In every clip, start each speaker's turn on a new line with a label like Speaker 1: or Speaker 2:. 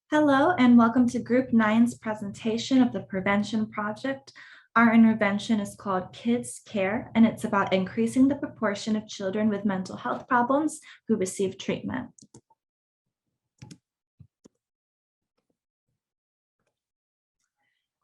Speaker 1: Hello and welcome to Group 9's presentation of the Prevention Project. Our intervention is called Kids Care, and it's about increasing the proportion of children with mental health problems who receive treatment.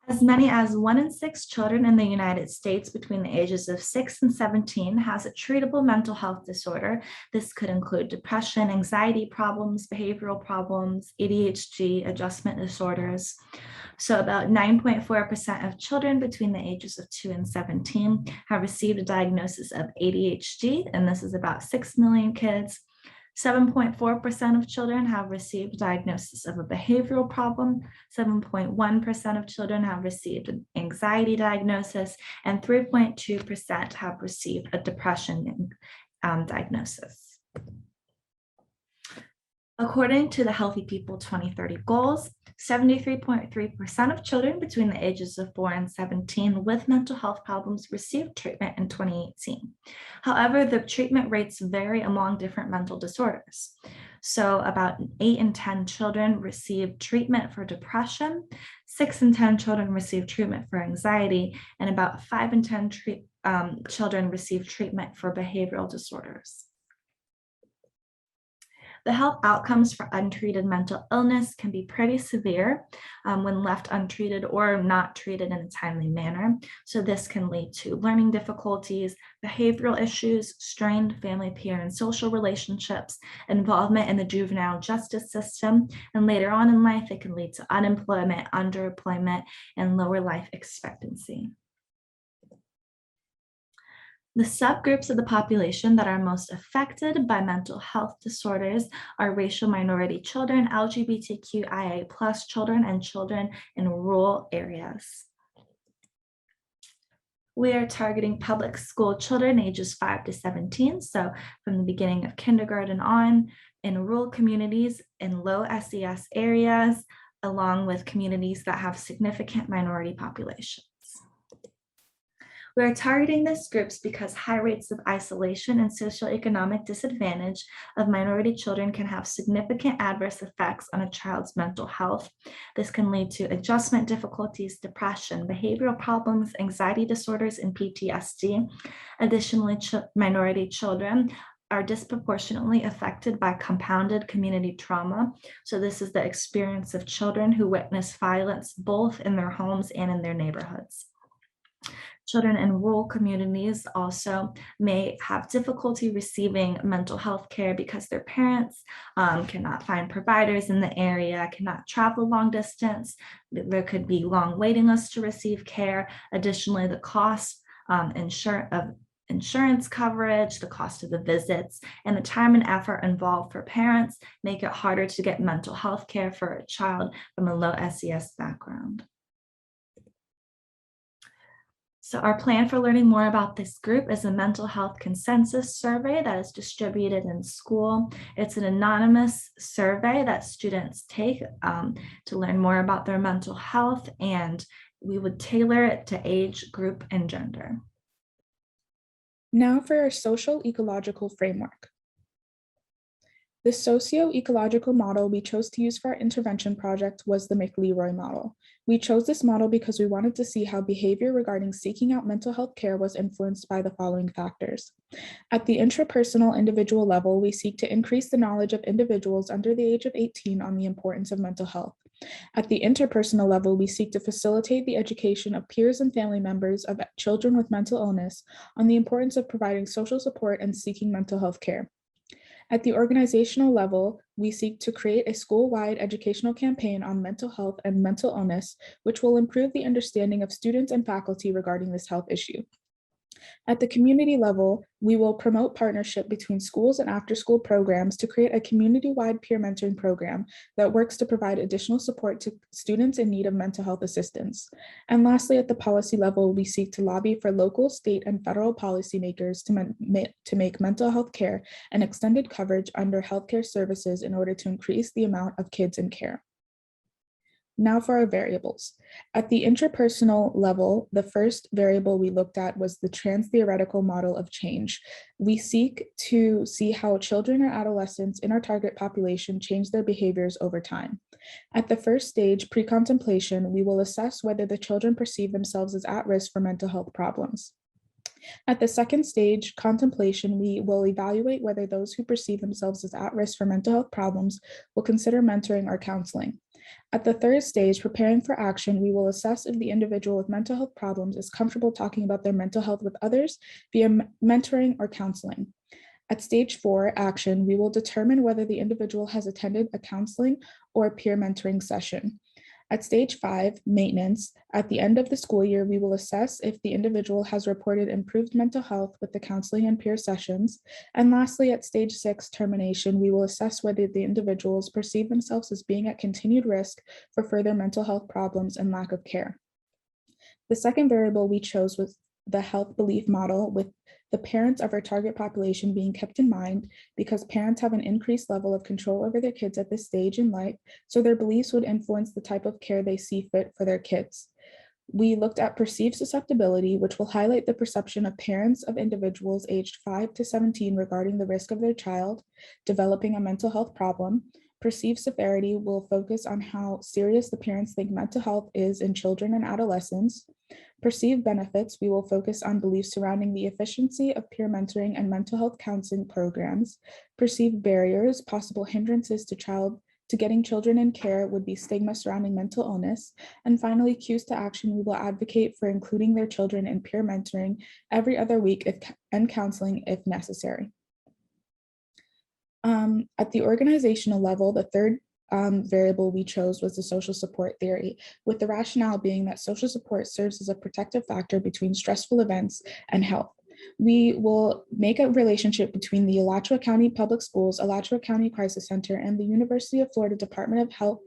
Speaker 1: As many as 1 in 6 children in the United States between the ages of 6 and 17 has a treatable mental health disorder. This could include depression, anxiety problems, behavioral problems, ADHD, adjustment disorders. So about 9.4% of children between the ages of 2 and 17 have received a diagnosis of ADHD, and this is about 6 million kids. 7.4% of children have received diagnosis of a behavioral problem, 7.1% of children have received an anxiety diagnosis, and 3.2% have received a depression diagnosis. According to the Healthy People 2030 goals, 73.3% of children between the ages of 4 and 17 with mental health problems received treatment in 2018. However, the treatment rates vary among different mental disorders. So about 8 in 10 children received treatment for depression, 6 in 10 children received treatment for anxiety, and about 5 in 10 children received treatment for behavioral disorders. The health outcomes for untreated mental illness can be pretty severe when left untreated or not treated in a timely manner. So this can lead to learning difficulties, behavioral issues, strained family, peer, and social relationships, involvement in the juvenile justice system, and later on in life, it can lead to unemployment, underemployment, and lower life expectancy. The subgroups of the population that are most affected by mental health disorders are racial minority children, LGBTQIA+ children, and children in rural areas. We are targeting public school children ages 5 to 17, so from the beginning of kindergarten on, in rural communities, in low SES areas, along with communities that have significant minority populations. We are targeting these groups because high rates of isolation and socioeconomic disadvantage of minority children can have significant adverse effects on a child's mental health. This can lead to adjustment difficulties, depression, behavioral problems, anxiety disorders, and PTSD. Additionally, minority children are disproportionately affected by compounded community trauma. So this is the experience of children who witness violence both in their homes and in their neighborhoods. Children in rural communities also may have difficulty receiving mental health care because their parents cannot find providers in the area, cannot travel long distance. There could be long waiting lists to receive care. Additionally, the cost of insurance coverage, the cost of the visits, and the time and effort involved for parents make it harder to get mental health care for a child from a low SES background. So our plan for learning more about this group is a mental health consensus survey that is distributed in school. It's an anonymous survey that students take to learn more about their mental health, and we would tailor it to age, group, and gender.
Speaker 2: Now for our social ecological framework. The socio-ecological model we chose to use for our intervention project was the McLeroy model. We chose this model because we wanted to see how behavior regarding seeking out mental health care was influenced by the following factors. At the intrapersonal individual level, we seek to increase the knowledge of individuals under the age of 18 on the importance of mental health. At the interpersonal level, we seek to facilitate the education of peers and family members of children with mental illness on the importance of providing social support and seeking mental health care. At the organizational level, we seek to create a school-wide educational campaign on mental health and mental illness, which will improve the understanding of students and faculty regarding this health issue. At the community level, we will promote partnership between schools and after-school programs to create a community-wide peer mentoring program that works to provide additional support to students in need of mental health assistance. And lastly, at the policy level, we seek to lobby for local, state, and federal policymakers to make mental health care an extended coverage under healthcare services in order to increase the amount of kids in care. Now for our variables. At the interpersonal level, the first variable we looked at was the trans-theoretical model of change. We seek to see how children or adolescents in our target population change their behaviors over time. At the first stage, pre-contemplation, we will assess whether the children perceive themselves as at risk for mental health problems. At the second stage, contemplation, we will evaluate whether those who perceive themselves as at risk for mental health problems will consider mentoring or counseling. At the third stage, preparing for action, we will assess if the individual with mental health problems is comfortable talking about their mental health with others via mentoring or counseling. At stage 4, action, we will determine whether the individual has attended a counseling or peer mentoring session. At stage 5, maintenance, at the end of the school year, we will assess if the individual has reported improved mental health with the counseling and peer sessions. And lastly, at stage 6, termination, we will assess whether the individuals perceive themselves as being at continued risk for further mental health problems and lack of care. The second variable we chose was the health belief model, with the parents of our target population being kept in mind because parents have an increased level of control over their kids at this stage in life, so their beliefs would influence the type of care they see fit for their kids. We looked at perceived susceptibility, which will highlight the perception of parents of individuals aged 5 to 17 regarding the risk of their child developing a mental health problem. Perceived severity will focus on how serious the parents think mental health is in children and adolescents. Perceived benefits, we will focus on beliefs surrounding the efficiency of peer mentoring and mental health counseling programs. Perceived barriers, possible hindrances to getting children in care would be stigma surrounding mental illness. And finally, cues to action, we will advocate for including their children in peer mentoring every other week and counseling if necessary. At the organizational level, the third variable we chose was the social support theory, with the rationale being that social support serves as a protective factor between stressful events and health. We will make a relationship between the Alachua County Public Schools, Alachua County Crisis Center, and the University of Florida Department of Health,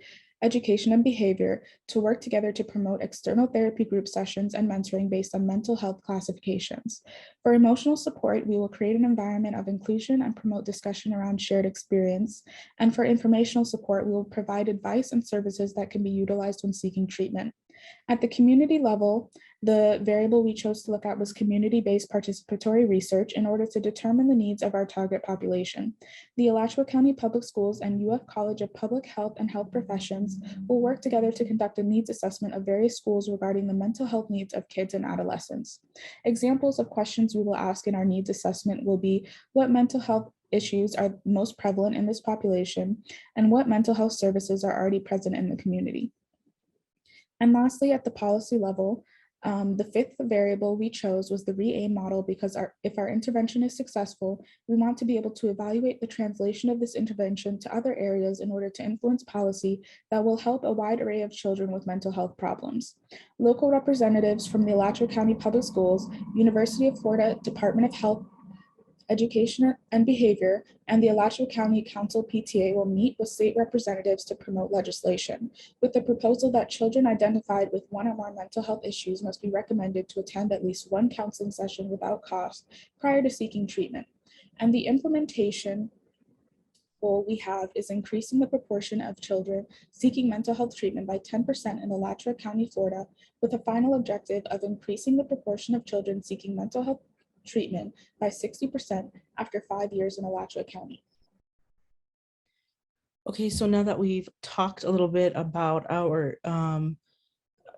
Speaker 2: Education, and Behavior to work together to promote external therapy group sessions and mentoring based on mental health classifications. For emotional support, we will create an environment of inclusion and promote discussion around shared experience. And for informational support, we will provide advice and services that can be utilized when seeking treatment. At the community level, the variable we chose to look at was community-based participatory research in order to determine the needs of our target population. The Alachua County Public Schools and UF College of Public Health and Health Professions will work together to conduct a needs assessment of various schools regarding the mental health needs of kids and adolescents. Examples of questions we will ask in our needs assessment will be what mental health issues are most prevalent in this population and what mental health services are already present in the community. And lastly, at the policy level, the fifth variable we chose was the re-aim model because if our intervention is successful, we want to be able to evaluate the translation of this intervention to other areas in order to influence policy that will help a wide array of children with mental health problems. Local representatives from the Alachua County Public Schools, University of Florida Department of Health, Education and Behavior, and the Alachua County Council PTA will meet with state representatives to promote legislation, with the proposal that children identified with one or more mental health issues must be recommended to attend at least one counseling session without cost prior to seeking treatment. And the implementation goal we have is increasing the proportion of children seeking mental health treatment by 10% in Alachua County, Florida, with a final objective of increasing the proportion of children seeking mental health treatment by 60% after 5 years in Alachua County.
Speaker 3: Okay, so now that we've talked a little bit about our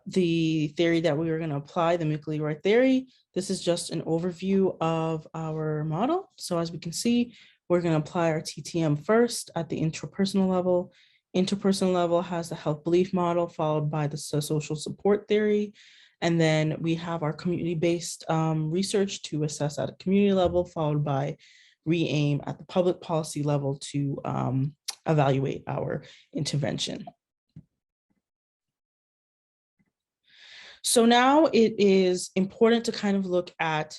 Speaker 3: the theory that we were going to apply, the Mick-Leroy theory, this is just an overview of our model. So as we can see, we're going to apply our TTM first at the intrapersonal level. Interpersonal level has the health belief model followed by the social support theory. And then we have our community-based research to assess at a community level, followed by re-aim at the public policy level to evaluate our intervention. So now it is important to kind of look at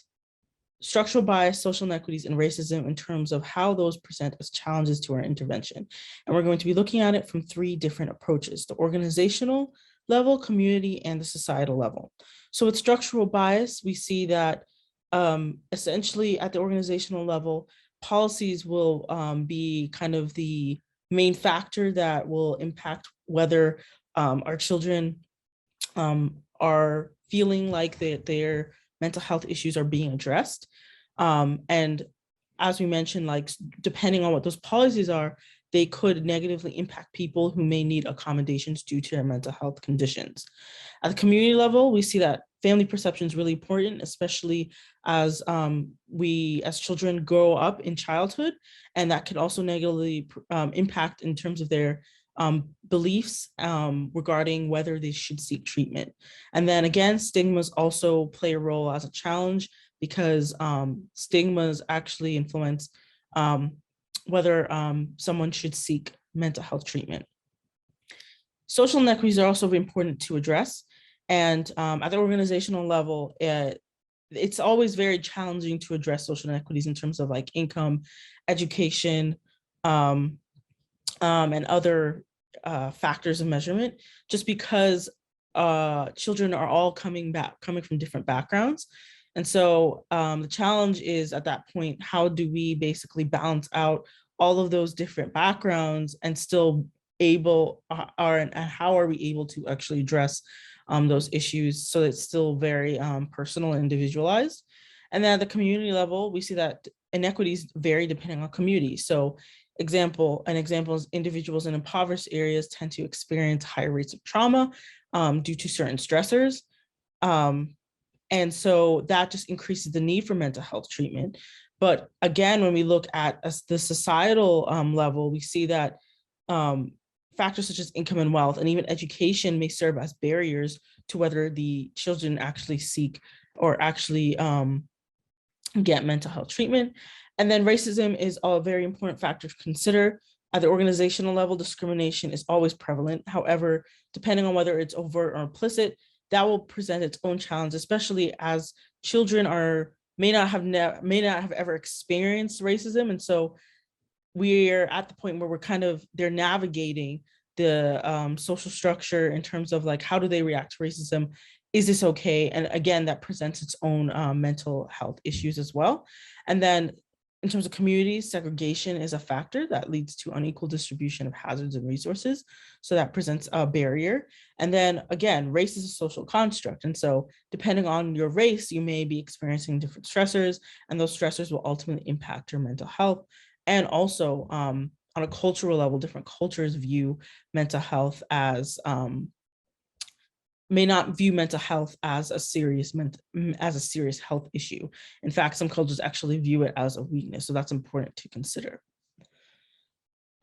Speaker 3: structural bias, social inequities, and racism in terms of how those present as challenges to our intervention. And we're going to be looking at it from 3 different approaches: the organizational level, community, and the societal level. So with structural bias, we see that essentially at the organizational level, policies will be kind of the main factor that will impact whether our children are feeling like their mental health issues are being addressed. And as we mentioned, like depending on what those policies are, they could negatively impact people who may need accommodations due to their mental health conditions. At the community level, we see that family perception is really important, especially as we as children grow up in childhood, and that can also negatively impact in terms of their beliefs regarding whether they should seek treatment. And then again, stigmas also play a role as a challenge because stigmas actually influence whether someone should seek mental health treatment. Social inequities are also important to address. And at the organizational level, it's always very challenging to address social inequities in terms of like income, education, and other factors of measurement, just because children are all coming from different backgrounds. And so the challenge is at that point, how do we basically balance out all of those different backgrounds and still and how are we able to actually address those issues so it's still very personal and individualized. And then at the community level, we see that inequities vary depending on community. So an example is individuals in impoverished areas tend to experience higher rates of trauma due to certain stressors. And so that just increases the need for mental health treatment. But again, when we look at the societal level, we see that factors such as income and wealth and even education may serve as barriers to whether the children actually seek or actually get mental health treatment. And then racism is a very important factor to consider. At the organizational level, discrimination is always prevalent. However, depending on whether it's overt or implicit, that will present its own challenge, especially as children may not have ever experienced racism. And so we're at the point where they're navigating the social structure in terms of like, how do they react to racism? Is this okay? And again, that presents its own mental health issues as well. And then in terms of communities, segregation is a factor that leads to unequal distribution of hazards and resources. So that presents a barrier. And then again, race is a social construct. And so depending on your race, you may be experiencing different stressors, and those stressors will ultimately impact your mental health. And also on a cultural level, different cultures view mental health as may not view mental health as a serious health issue. In fact, some cultures actually view it as a weakness. So that's important to consider.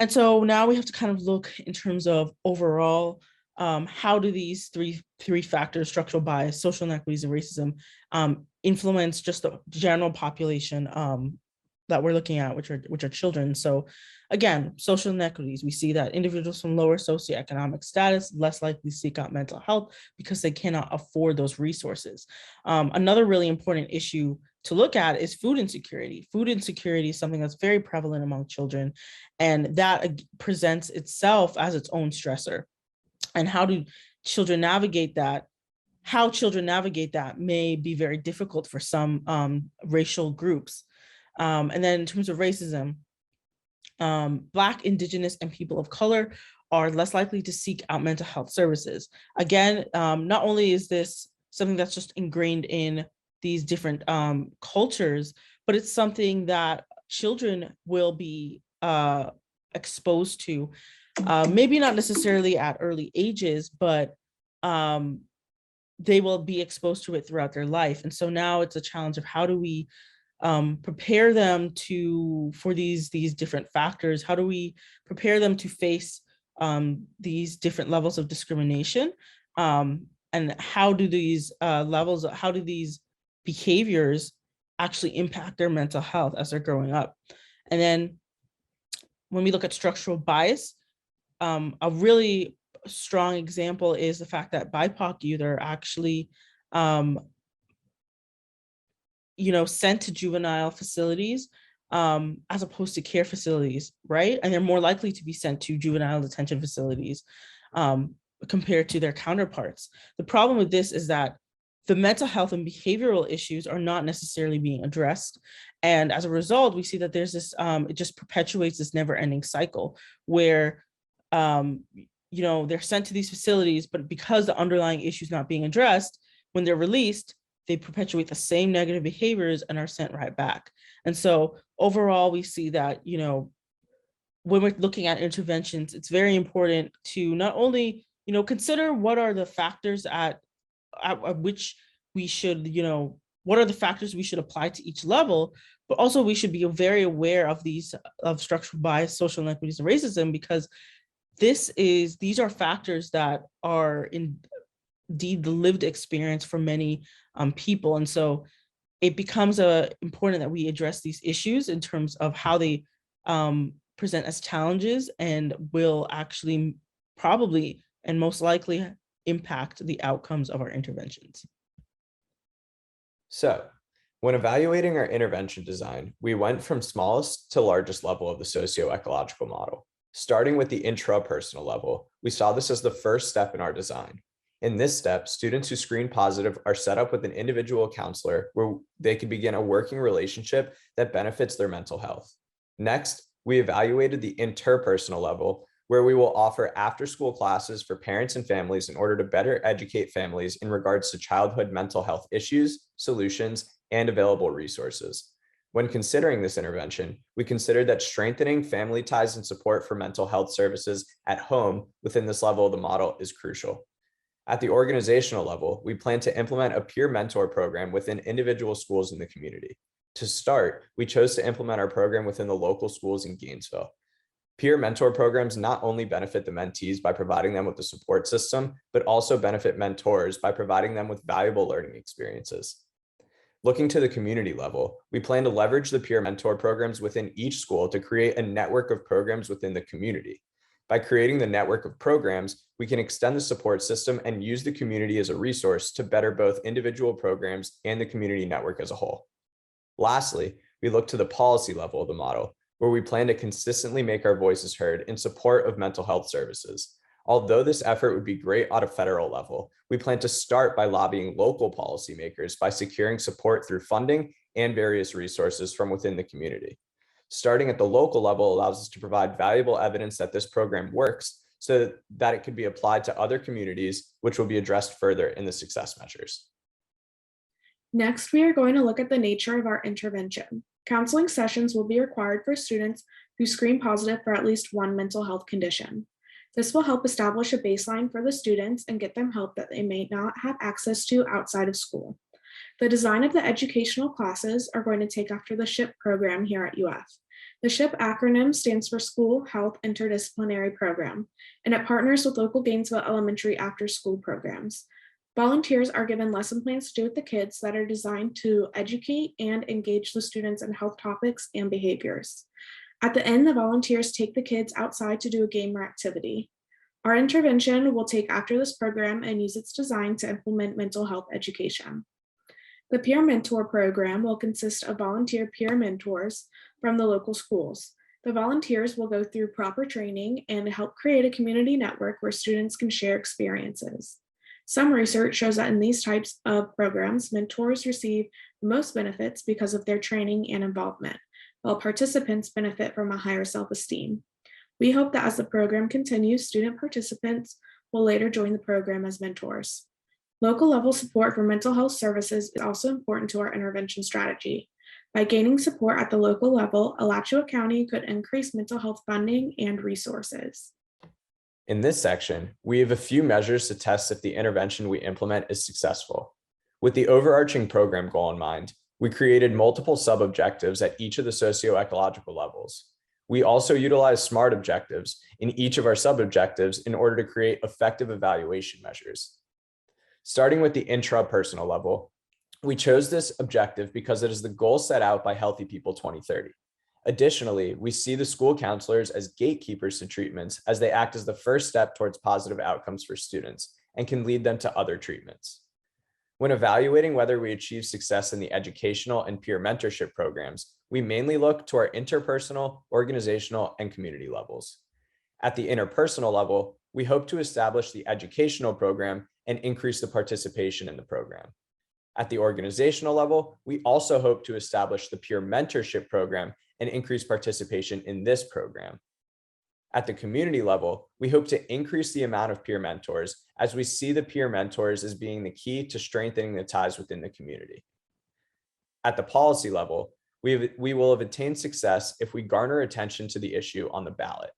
Speaker 3: And so now we have to kind of look in terms of overall, how do these three factors, structural bias, social inequities, and racism, influence just the general population that we're looking at, which are children. So again, social inequities, we see that individuals from lower socioeconomic status less likely seek out mental health because they cannot afford those resources. Another really important issue to look at is food insecurity. Food insecurity is something that's very prevalent among children, and that presents itself as its own stressor. And how do children navigate that? How children navigate that may be very difficult for some racial groups. And then in terms of racism, Black, Indigenous, and people of color are less likely to seek out mental health services. Again, not only is this something that's just ingrained in these different cultures, but it's something that children will be exposed to, maybe not necessarily at early ages, but they will be exposed to it throughout their life. And so now it's a challenge of how do we prepare them for these different factors? How do we prepare them to face these different levels of discrimination? And how do these behaviors actually impact their mental health as they're growing up? And then when we look at structural bias, a really strong example is the fact that BIPOC youth are actually sent to juvenile facilities as opposed to care facilities, right? And they're more likely to be sent to juvenile detention facilities compared to their counterparts. The problem with this is that the mental health and behavioral issues are not necessarily being addressed. And as a result, we see that there's this, it just perpetuates this never-ending cycle where they're sent to these facilities, but because the underlying issue is not being addressed, when they're released, they perpetuate the same negative behaviors and are sent right back. And so overall, we see that, when we're looking at interventions, it's very important to not only, consider what are the factors at which we should, what are the factors we should apply to each level, but also we should be very aware of of structural bias, social inequities, and racism, because these are factors that are indeed the lived experience for many people. And so it becomes important that we address these issues in terms of how they present as challenges and will actually probably and most likely impact the outcomes of our interventions.
Speaker 4: So, when evaluating our intervention design, we went from smallest to largest level of the socio-ecological model. Starting with the intrapersonal level, we saw this as the first step in our design. In this step, students who screen positive are set up with an individual counselor where they can begin a working relationship that benefits their mental health. Next, we evaluated the interpersonal level, where we will offer after-school classes for parents and families in order to better educate families in regards to childhood mental health issues, solutions, and available resources. When considering this intervention, we considered that strengthening family ties and support for mental health services at home within this level of the model is crucial. At the organizational level, we plan to implement a peer mentor program within individual schools in the community. To start, we chose to implement our program within the local schools in Gainesville. Peer mentor programs not only benefit the mentees by providing them with a support system, but also benefit mentors by providing them with valuable learning experiences. Looking to the community level, we plan to leverage the peer mentor programs within each school to create a network of programs within the community. By creating the network of programs, we can extend the support system and use the community as a resource to better both individual programs and the community network as a whole. Lastly, we look to the policy level of the model, where we plan to consistently make our voices heard in support of mental health services. Although this effort would be great at a federal level, we plan to start by lobbying local policymakers by securing support through funding and various resources from within the community. Starting at the local level allows us to provide valuable evidence that this program works so that it could be applied to other communities, which will be addressed further in the success measures.
Speaker 2: Next, we are going to look at the nature of our intervention. Counseling sessions will be required for students who screen positive for at least one mental health condition. This will help establish a baseline for the students and get them help that they may not have access to outside of school. The design of the educational classes are going to take after the SHIP program here at UF. The SHIP acronym stands for School Health Interdisciplinary Program, and it partners with local Gainesville elementary after-school programs. Volunteers are given lesson plans to do with the kids that are designed to educate and engage the students in health topics and behaviors. At the end, the volunteers take the kids outside to do a game or activity. Our intervention will take after this program and use its design to implement mental health education. The peer mentor program will consist of volunteer peer mentors from the local schools. The volunteers will go through proper training and help create a community network where students can share experiences. Some research shows that in these types of programs, mentors receive the most benefits because of their training and involvement, while participants benefit from a higher self-esteem. We hope that as the program continues, student participants will later join the program as mentors. Local level support for mental health services is also important to our intervention strategy. By gaining support at the local level, Alachua County could increase mental health funding and resources.
Speaker 4: In this section, we have a few measures to test if the intervention we implement is successful. With the overarching program goal in mind, we created multiple sub-objectives at each of the socio-ecological levels. We also utilize SMART objectives in each of our sub-objectives in order to create effective evaluation measures. Starting with the intrapersonal level, we chose this objective because it is the goal set out by Healthy People 2030. Additionally, we see the school counselors as gatekeepers to treatments, as they act as the first step towards positive outcomes for students and can lead them to other treatments. When evaluating whether we achieve success in the educational and peer mentorship programs, we mainly look to our interpersonal, organizational, and community levels. At the interpersonal level, we hope to establish the educational program and increase the participation in the program. At the organizational level, we also hope to establish the peer mentorship program and increase participation in this program. At the community level, we hope to increase the amount of peer mentors as we see the peer mentors as being the key to strengthening the ties within the community. At the policy level, we will have attained success if we garner attention to the issue on the ballot.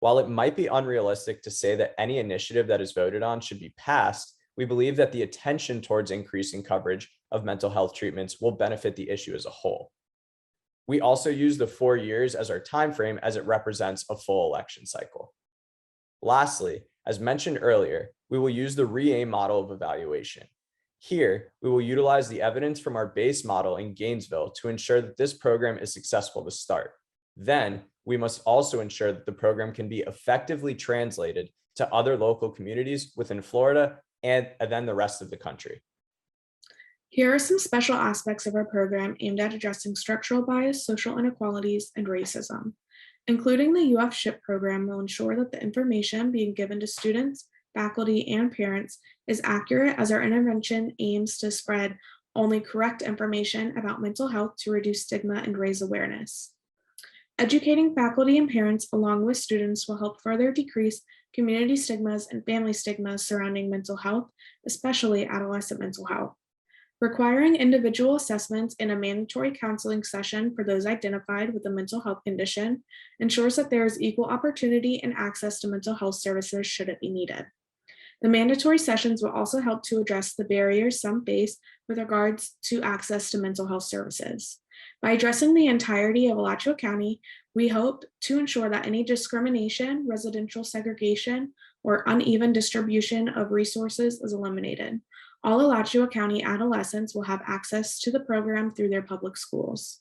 Speaker 4: While it might be unrealistic to say that any initiative that is voted on should be passed, we believe that the attention towards increasing coverage of mental health treatments will benefit the issue as a whole. We also use the 4 years as our timeframe as it represents a full election cycle. Lastly, as mentioned earlier, we will use the re-aim model of evaluation. Here, we will utilize the evidence from our base model in Gainesville to ensure that this program is successful to start. Then, we must also ensure that the program can be effectively translated to other local communities within Florida and then the rest of the country.
Speaker 2: Here are some special aspects of our program aimed at addressing structural bias, social inequalities, and racism. Including the UF SHIP program will ensure that the information being given to students, faculty, and parents is accurate, as our intervention aims to spread only correct information about mental health to reduce stigma and raise awareness. Educating faculty and parents along with students will help further decrease community stigmas and family stigmas surrounding mental health, especially adolescent mental health. Requiring individual assessments in a mandatory counseling session for those identified with a mental health condition ensures that there is equal opportunity and access to mental health services should it be needed. The mandatory sessions will also help to address the barriers some face with regards to access to mental health services. By addressing the entirety of Alachua County, we hope to ensure that any discrimination, residential segregation, or uneven distribution of resources is eliminated. All Alachua County adolescents will have access to the program through their public schools.